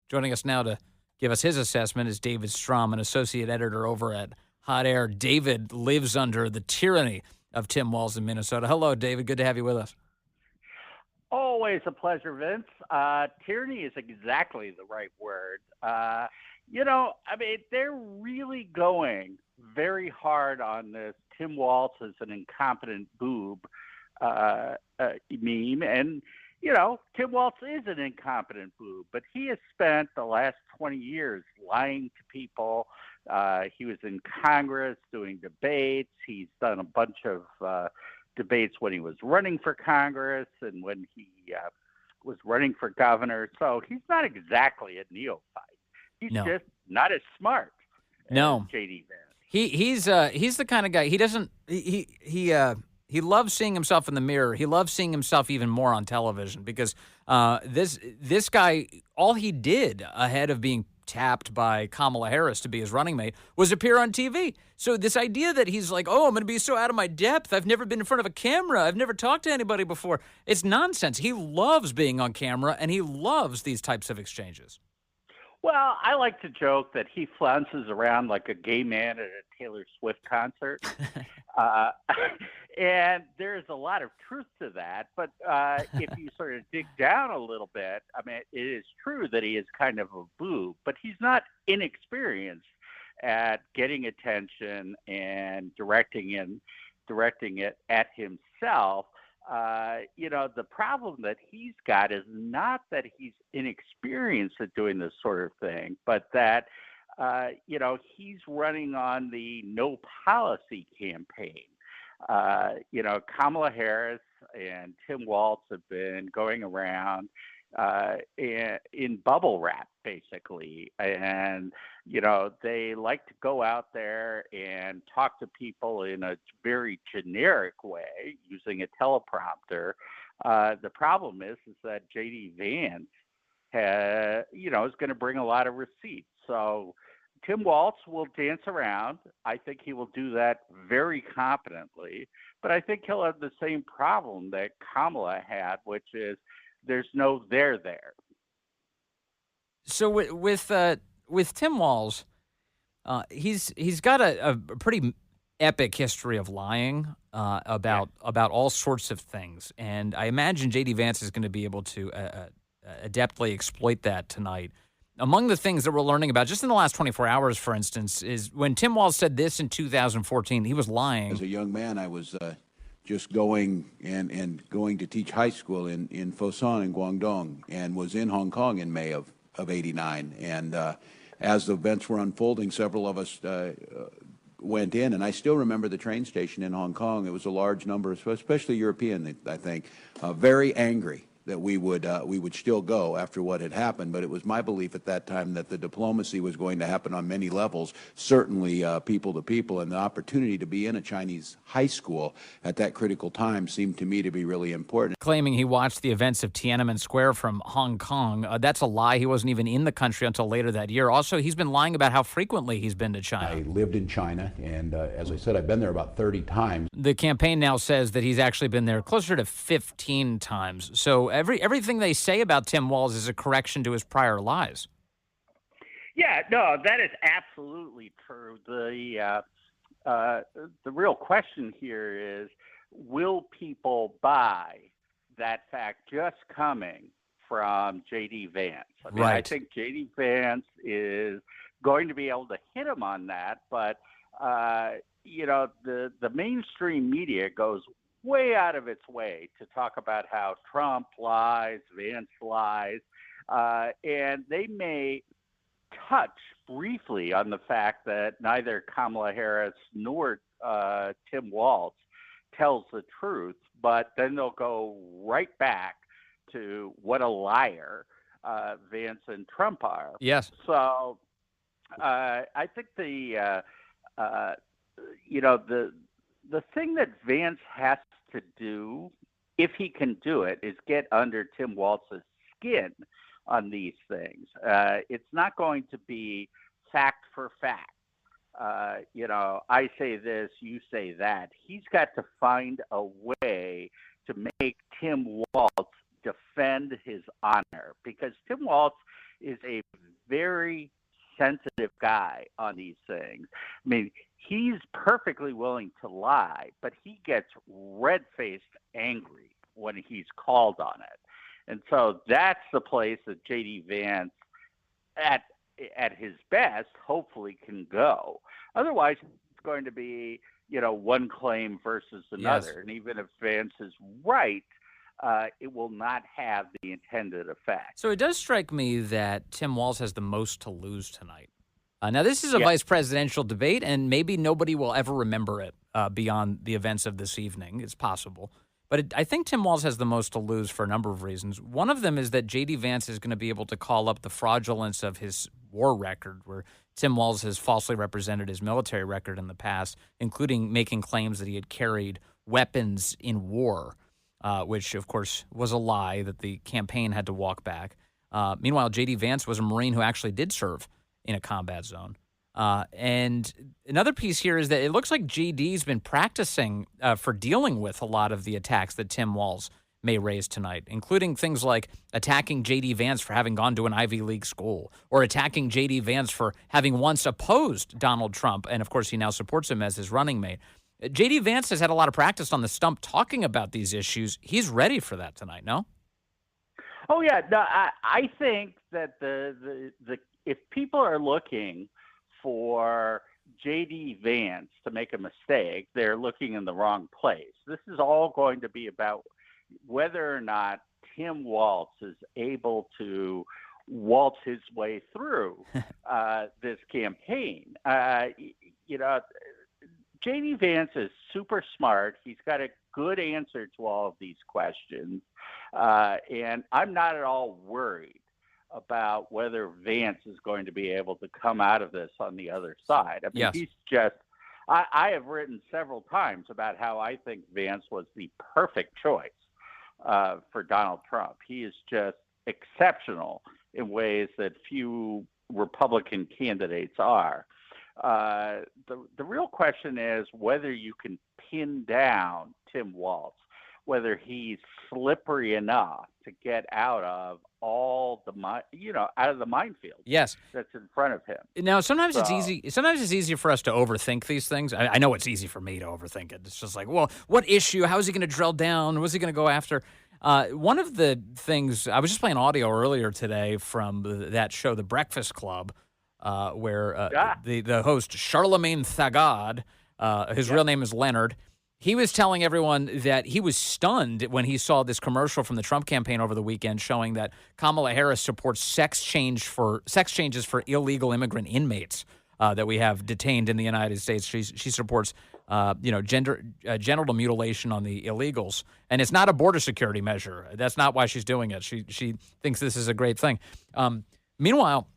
Joining us now to give us his assessment is David Strom, an associate editor over at Hotair. David lives under the tyranny of Tim Walz in Minnesota. Hello, David. Good to have you with us. Always a pleasure, Vince. Tyranny is exactly the right word. They're really going very hard on this Tim Walz is an incompetent boob meme. And, Tim Walz is an incompetent boob, but he has spent the last 20 years lying to people. He was in Congress doing debates. He's done a bunch of debates when he was running for Congress and when he was running for governor. So he's not exactly a neophyte. He's just not as smart as J.D. Vance. He's the kind of guy. He loves seeing himself in the mirror. He loves seeing himself even more on television because this guy, all he did ahead of being tapped by Kamala Harris to be his running mate was appear on TV. So this idea that he's like, oh, I'm going to be so out of my depth. I've never been in front of a camera. I've never talked to anybody before. It's nonsense. He loves being on camera, and he loves these types of exchanges. Well, I like to joke that he flounces around like a gay man at a Taylor Swift concert. And there's a lot of truth to that. But if you sort of dig down a little bit, it is true that he is kind of a boob, but he's not inexperienced at getting attention and directing it at himself. The problem that he's got is not that he's inexperienced at doing this sort of thing, but that, he's running on the no policy campaign. Kamala Harris and Tim Walz have been going around in bubble wrap, basically. And, they like to go out there and talk to people in a very generic way using a teleprompter. The problem is that J.D. Vance is going to bring a lot of receipts. So Tim Walz will dance around. I think he will do that very competently. But I think he'll have the same problem that Kamala had, which is there's no there. So with Tim Walz, he's got a pretty epic history of lying about all sorts of things, and I imagine J.D. Vance is going to be able to adeptly exploit that tonight. Among the things that we're learning about just in the last 24 hours, for instance, is when Tim Walz said this in 2014, he was lying. As a young man, I was just going to teach high school in Fosan in Guangdong, and was in Hong Kong in May of '89. And as the events were unfolding, several of us went in, and I still remember the train station in Hong Kong. It was a large number, especially European, I think, very angry that we would still go after what had happened. But it was my belief at that time that the diplomacy was going to happen on many levels, certainly people to people, and the opportunity to be in a Chinese high school at that critical time seemed to me to be really important. Claiming he watched the events of Tiananmen Square from Hong Kong. That's a lie. He wasn't even in the country until later that year. Also, he's been lying about how frequently he's been to China. I lived in China, and as I said, I've been there about 30 times. The campaign now says that he's actually been there closer to 15 times. So everything they say about Tim Walz is a correction to his prior lies. Yeah, no, that is absolutely true. The real question here is, will people buy that fact just coming from J.D. Vance? Right. I think J.D. Vance is going to be able to hit him on that, but the mainstream media goes way out of its way to talk about how Trump lies, Vance lies, and they may touch briefly on the fact that neither Kamala Harris nor Tim Walz tells the truth, but then they'll go right back to what a liar Vance and Trump are. Yes. So I think the thing that Vance has to do, if he can do it, is get under Tim Walz's skin on these things. It's not going to be fact for fact. I say this, you say that. He's got to find a way to make Tim Walz defend his honor, because Tim Walz is a very sensitive guy on these things. I mean, he's perfectly willing to lie, but he gets red-faced angry when he's called on it. And so that's the place that J.D. Vance, at his best, hopefully can go. Otherwise, it's going to be, one claim versus another. Yes. And even if Vance is right, it will not have the intended effect. So it does strike me that Tim Walz has the most to lose tonight. Now, this is a vice presidential debate, and maybe nobody will ever remember it beyond the events of this evening. It's possible. But I think Tim Walz has the most to lose for a number of reasons. One of them is that J.D. Vance is going to be able to call up the fraudulence of his war record, where Tim Walz has falsely represented his military record in the past, including making claims that he had carried weapons in war, which, of course, was a lie that the campaign had to walk back. Meanwhile, J.D. Vance was a Marine who actually did serve in a combat zone. And another piece here is that it looks like JD's been practicing for dealing with a lot of the attacks that Tim Walz may raise tonight, including things like attacking J.D. Vance for having gone to an Ivy League school, or attacking J.D. Vance for having once opposed Donald Trump, and of course he now supports him as his running mate. J.D. Vance has had a lot of practice on the stump talking about these issues. He's ready for that tonight, no? Oh yeah, no, I think that the if people are looking for J.D. Vance to make a mistake, they're looking in the wrong place. This is all going to be about whether or not Tim Walz is able to waltz his way through this campaign. J.D. Vance is super smart. He's got a good answer to all of these questions. And I'm not at all worried about whether Vance is going to be able to come out of this on the other side. I mean, Yes. he's just, I have written several times about how I think Vance was the perfect choice for Donald Trump. He is just exceptional in ways that few Republican candidates are. The real question is whether you can pin down Tim Walz, whether he's slippery enough to get out of all the out of the minefield. Yes, that's in front of him. Now, sometimes it's easy. Sometimes it's easy for us to overthink these things. I know it's easy for me to overthink it. It's just like, well, what issue? How is he going to drill down? What's he going to go after? One of the things I was just playing audio earlier today from that show, The Breakfast Club, where the host Charlemagne Thagard, his real name is Leonard. He was telling everyone that he was stunned when he saw this commercial from the Trump campaign over the weekend showing that Kamala Harris supports sex changes for illegal immigrant inmates that we have detained in the United States. She supports genital mutilation on the illegals, and it's not a border security measure. That's not why she's doing it. She thinks this is a great thing. Meanwhile,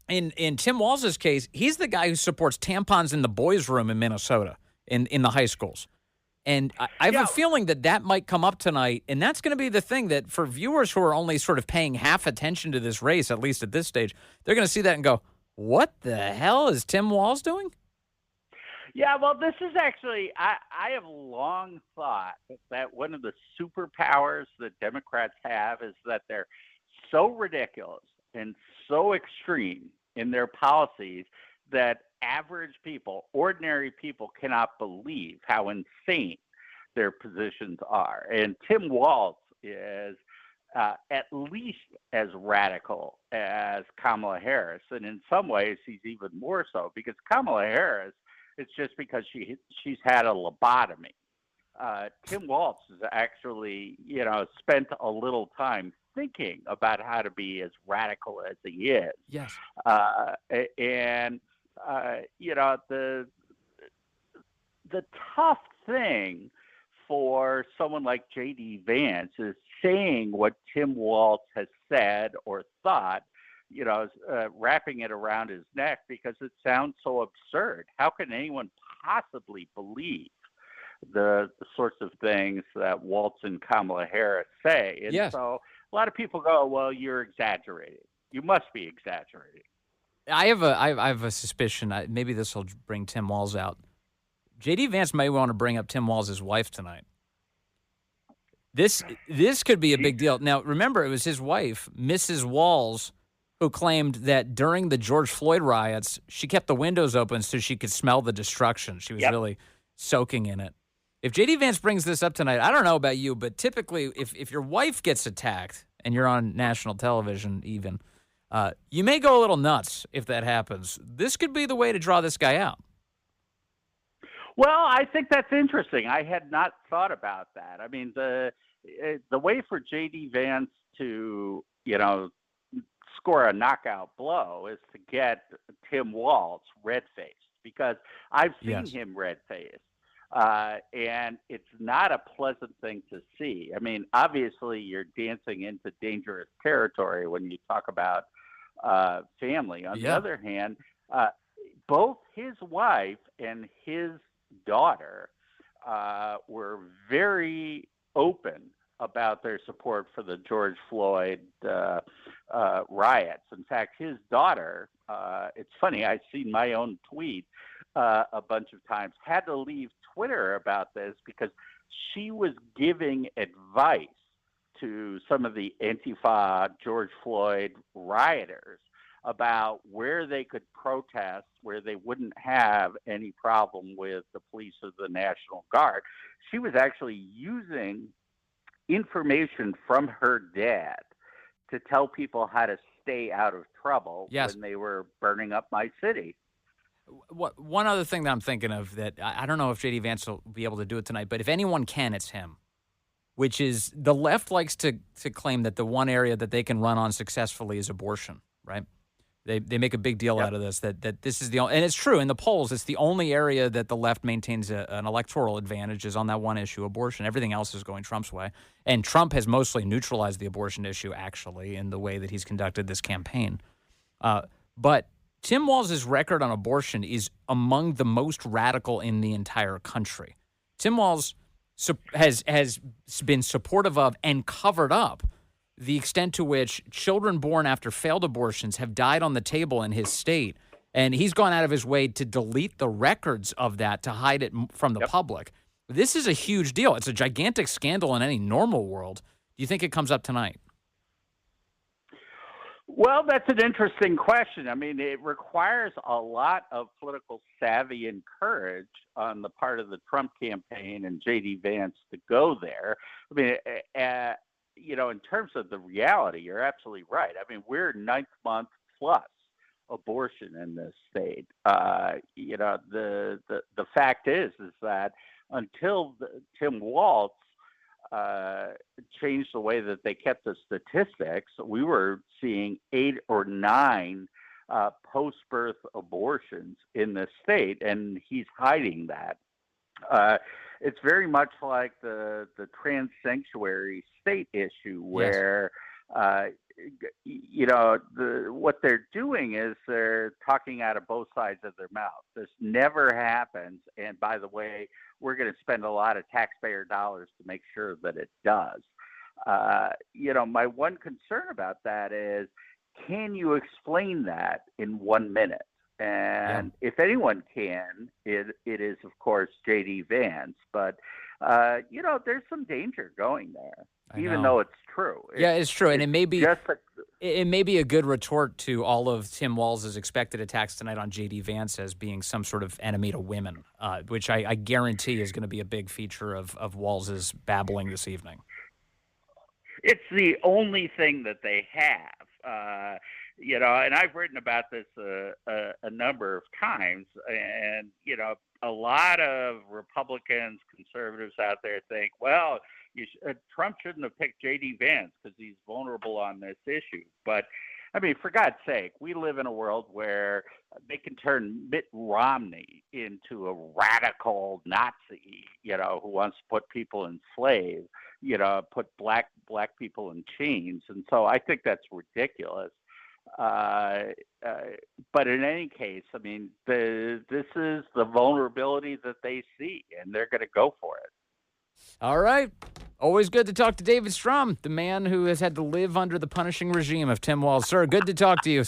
in Tim Walz's case, he's the guy who supports tampons in the boys' room in Minnesota in the high schools. And I have a feeling that might come up tonight, and that's going to be the thing that for viewers who are only sort of paying half attention to this race, at least at this stage, they're going to see that and go, what the hell is Tim Walz doing? Yeah, well, this is actually, I have long thought that one of the superpowers that Democrats have is that they're so ridiculous and so extreme in their policies that average people, ordinary people, cannot believe how insane their positions are. And Tim Walz is at least as radical as Kamala Harris. And in some ways, he's even more so, because Kamala Harris, it's just because she's had a lobotomy. Tim Walz has actually, spent a little time thinking about how to be as radical as he is. Yes. The tough thing for someone like J.D. Vance is saying what Tim Walz has said or thought, wrapping it around his neck, because it sounds so absurd. How can anyone possibly believe the sorts of things that Walz and Kamala Harris say? And so a lot of people go, well, you're exaggerating. You must be exaggerating. I have a suspicion. Maybe this will bring Tim Walz out. J.D. Vance may want to bring up Tim Walz's wife tonight. This could be a big deal. Now, remember, it was his wife, Mrs. Walz, who claimed that during the George Floyd riots, she kept the windows open so she could smell the destruction. She was really soaking in it. If J.D. Vance brings this up tonight, I don't know about you, but typically if your wife gets attacked and you're on national television even, you may go a little nuts if that happens. This could be the way to draw this guy out. Well, I think that's interesting. I had not thought about that. I mean, the way for J.D. Vance to, score a knockout blow is to get Tim Walz red-faced, because I've seen him red-faced. And it's not a pleasant thing to see. I mean, obviously, you're dancing into dangerous territory when you talk about family. On the other hand, both his wife and his daughter were very open about their support for the George Floyd riots. In fact, his daughter, it's funny, I've seen my own tweet a bunch of times, had to leave Twitter about this because she was giving advice to some of the Antifa George Floyd rioters about where they could protest, where they wouldn't have any problem with the police or the National Guard. She was actually using information from her dad to tell people how to stay out of trouble when they were burning up my city. One other thing that I'm thinking of that I don't know if J.D. Vance will be able to do it tonight, but if anyone can, it's him, which is the left likes to claim that the one area that they can run on successfully is abortion, right? They make a big deal out of this, that this is the only, and it's true, in the polls, it's the only area that the left maintains an electoral advantage is on that one issue, abortion. Everything else is going Trump's way. And Trump has mostly neutralized the abortion issue, actually, in the way that he's conducted this campaign. But Tim Walz's record on abortion is among the most radical in the entire country. Tim Walz has been supportive of and covered up the extent to which children born after failed abortions have died on the table in his state. And he's gone out of his way to delete the records of that, to hide it from the public. This is a huge deal. It's a gigantic scandal in any normal world. Do you think it comes up tonight? Well, that's an interesting question. I mean, it requires a lot of political savvy and courage on the part of the Trump campaign and J.D. Vance to go there. I mean, in terms of the reality, you're absolutely right. I mean, we're 9th month plus abortion in this state. The fact is that until Tim Walz changed the way that they kept the statistics, we were seeing 8 or 9 post-birth abortions in the state, and he's hiding that. It's very much like the trans sanctuary state issue, where what they're doing is they're talking out of both sides of their mouth. This never happens, and by the way, we're going to spend a lot of taxpayer dollars to make sure that it does. My one concern about that is, can you explain that in 1 minute? And if anyone can, it is, of course, J.D. Vance. But, there's some danger going there, even though it's true. It's true. And it may be a good retort to all of Tim Walz's expected attacks tonight on J.D. Vance as being some sort of enemy to women, which I guarantee is going to be a big feature of Walz's babbling this evening. It's the only thing that they have. And I've written about this a number of times, and, a lot of Republicans, conservatives out there think, well, Trump shouldn't have picked J.D. Vance because he's vulnerable on this issue. But, I mean, for God's sake, we live in a world where they can turn Mitt Romney into a radical Nazi, who wants to put people in slaves, put black people in chains. And so I think that's ridiculous. But in any case, I mean, this is the vulnerability that they see, and they're going to go for it. All right. Always good to talk to David Strom, the man who has had to live under the punishing regime of Tim Walz. Sir, good to talk to you.